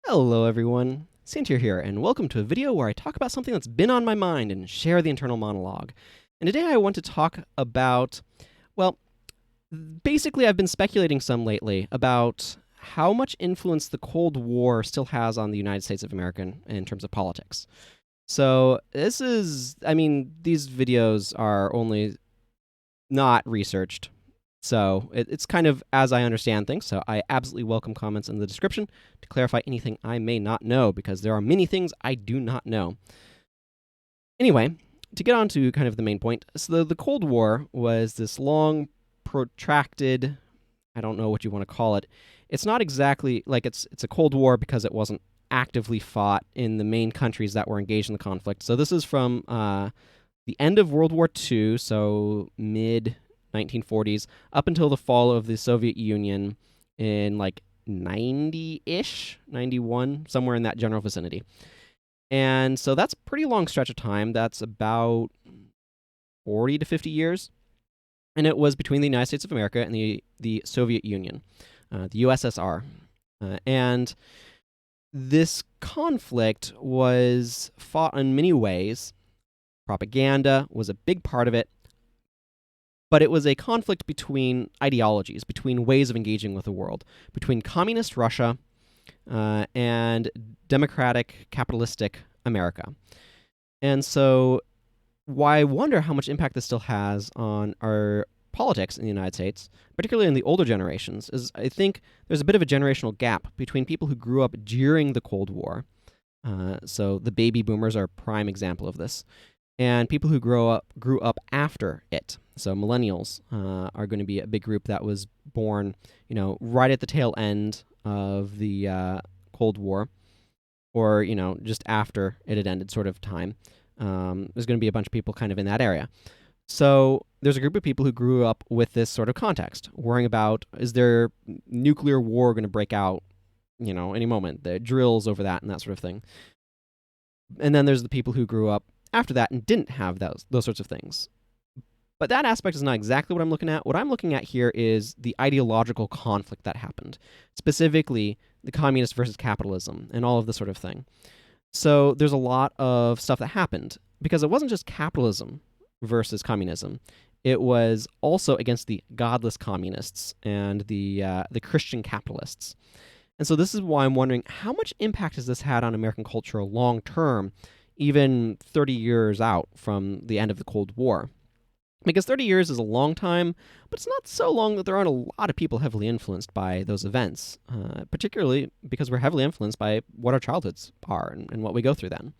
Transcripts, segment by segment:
Hello everyone, Santir here, and welcome to a video where I talk about something that's been on my mind and share the internal monologue. And today I want to talk about, well, basically I've been speculating some lately about how much influence the Cold War still has on the United States of America in terms of politics. So these videos are only not researched, so it's kind of as I understand things, so I absolutely welcome comments in the description to clarify anything I may not know, because there are many things I do not know. Anyway, to get on to kind of the main point, so the Cold War was this long, protracted, I don't know what you want to call it. It's not exactly like it's a Cold War because it wasn't actively fought in the main countries that were engaged in the conflict. So this is from the end of World War II, so mid 1940s, up until the fall of the Soviet Union in like 90-ish, 91, somewhere in that general vicinity. And so that's a pretty long stretch of time. That's about 40 to 50 years. And it was between the United States of America and the Soviet Union, the USSR. And this conflict was fought in many ways. Propaganda was a big part of it, but it was a conflict between ideologies, between ways of engaging with the world, between communist Russia and democratic, capitalistic America. And so why I wonder how much impact this still has on our politics in the United States, particularly in the older generations, is I think there's a bit of a generational gap between people who grew up during the Cold War. So the baby boomers are a prime example of this, and people who grew up after it. So millennials are going to be a big group that was born, right at the tail end of the Cold War, or just after it had ended, sort of time. There's going to be a bunch of people kind of in that area. So there's a group of people who grew up with this sort of context, worrying about, is there nuclear war going to break out, any moment? The drills over that and that sort of thing. And then there's the people who grew up after that and didn't have those sorts of things. But that aspect is not exactly what I'm looking at. What I'm looking at here is the ideological conflict that happened, specifically the communist versus capitalism and all of this sort of thing. So there's a lot of stuff that happened, because it wasn't just capitalism versus communism. It was also against the godless communists and the Christian capitalists. And so this is why I'm wondering, how much impact has this had on American culture long term, even 30 years out from the end of the Cold War? Because 30 years is a long time, but it's not so long that there aren't a lot of people heavily influenced by those events, particularly because we're heavily influenced by what our childhoods are and what we go through then.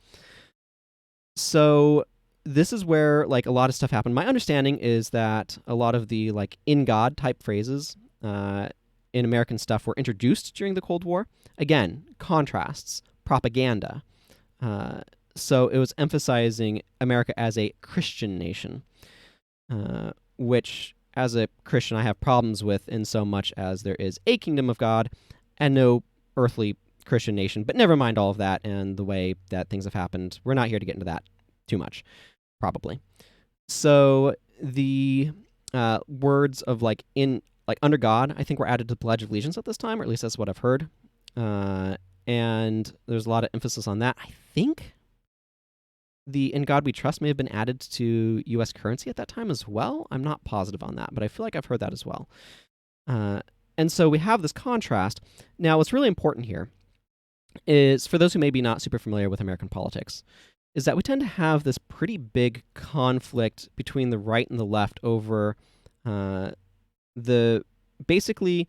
So this is where a lot of stuff happened. My understanding is that a lot of the in God type phrases in American stuff were introduced during the Cold War. Again, contrasts, propaganda. So it was emphasizing America as a Christian nation, which, as a Christian, I have problems with, in so much as there is a kingdom of God and no earthly Christian nation. But never mind all of that and the way that things have happened. We're not here to get into that too much, probably. So the words of under God, I think, were added to the Pledge of Allegiance at this time, or at least that's what I've heard. And there's a lot of emphasis on that. I think the "In God We Trust" may have been added to U.S. currency at that time as well. I'm not positive on that, but I feel like I've heard that as well. And so we have this contrast. Now, what's really important here is, for those who may be not super familiar with American politics, is that we tend to have this pretty big conflict between the right and the left over basically,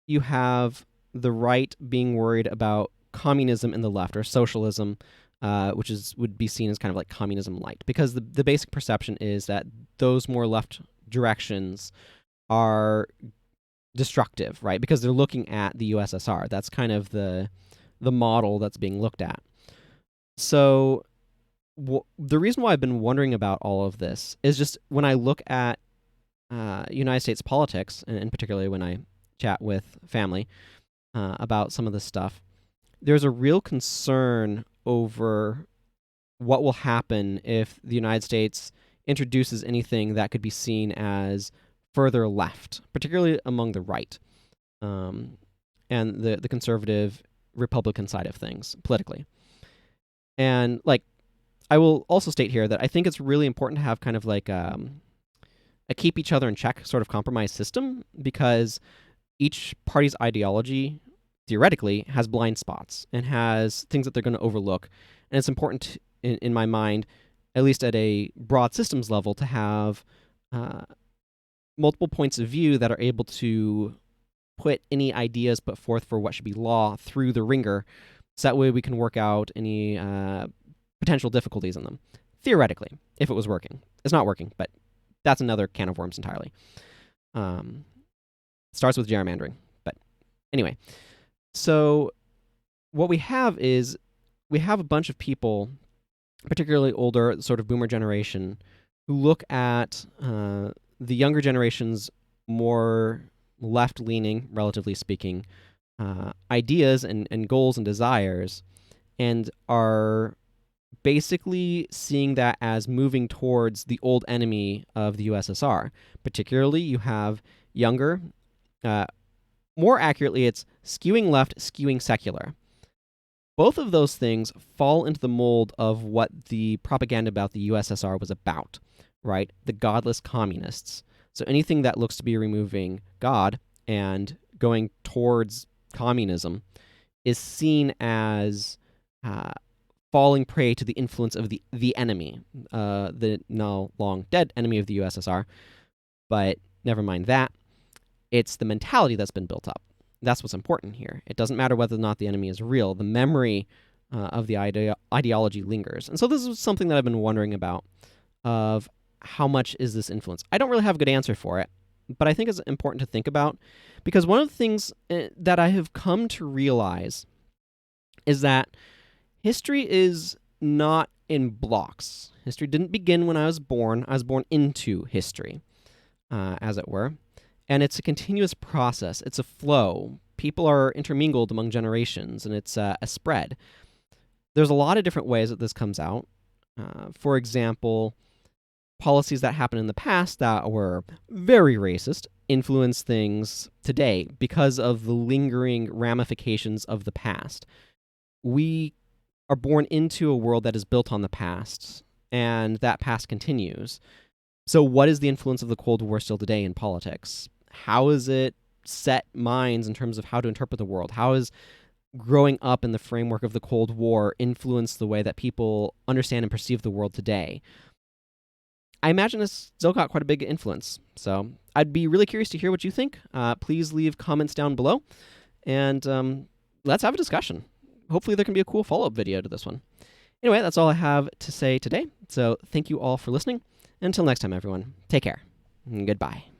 you have the right being worried about communism in the left, or socialism, which would be seen as kind of like communism light, because the basic perception is that those more left directions are destructive, right? Because they're looking at the USSR. That's kind of the model that's being looked at. So the reason why I've been wondering about all of this is just when I look at United States politics, and particularly when I chat with family about some of this stuff, there's a real concern over what will happen if the United States introduces anything that could be seen as further left, particularly among the right. And the conservative Republican side of things politically. And like, I will also state here that I think it's really important to have kind of like a keep each other in check sort of compromise system, because each party's ideology theoretically has blind spots and has things that they're going to overlook. And it's important in my mind, at least at a broad systems level, to have multiple points of view that are able to put any ideas put forth for what should be law through the ringer, so that way we can work out any potential difficulties in them. Theoretically, if it was working. It's not working, but that's another can of worms entirely. Starts with gerrymandering. But anyway, so what we have is we have a bunch of people, particularly older, sort of boomer generation, who look at the younger generation's more left-leaning, relatively speaking, ideas and goals and desires, and are basically seeing that as moving towards the old enemy of the USSR. Particularly, you have younger, more accurately, it's skewing left, skewing secular. Both of those things fall into the mold of what the propaganda about the USSR was about, right? The godless communists. So anything that looks to be removing God and going towards communism is seen as falling prey to the influence of the enemy, the now long dead enemy of the USSR. But never mind that. It's the mentality that's been built up. That's what's important here. It doesn't matter whether or not the enemy is real. The memory of the ideology lingers. And so this is something that I've been wondering about, of how much is this influence? I don't really have a good answer for it, but I think it's important to think about, because one of the things that I have come to realize is that history is not in blocks. History didn't begin when I was born. I was born into history, as it were. And it's a continuous process. It's a flow. People are intermingled among generations, and it's a spread. There's a lot of different ways that this comes out. For example, policies that happened in the past that were very racist influence things today because of the lingering ramifications of the past. We are born into a world that is built on the past, and that past continues. So what is the influence of the Cold War still today in politics? How is it set minds in terms of how to interpret the world? How is growing up in the framework of the Cold War influence the way that people understand and perceive the world today? I imagine it's still got quite a big influence. So I'd be really curious to hear what you think. Please leave comments down below, and let's have a discussion. Hopefully there can be a cool follow-up video to this one. Anyway, that's all I have to say today. So thank you all for listening. Until next time, everyone, take care. Goodbye.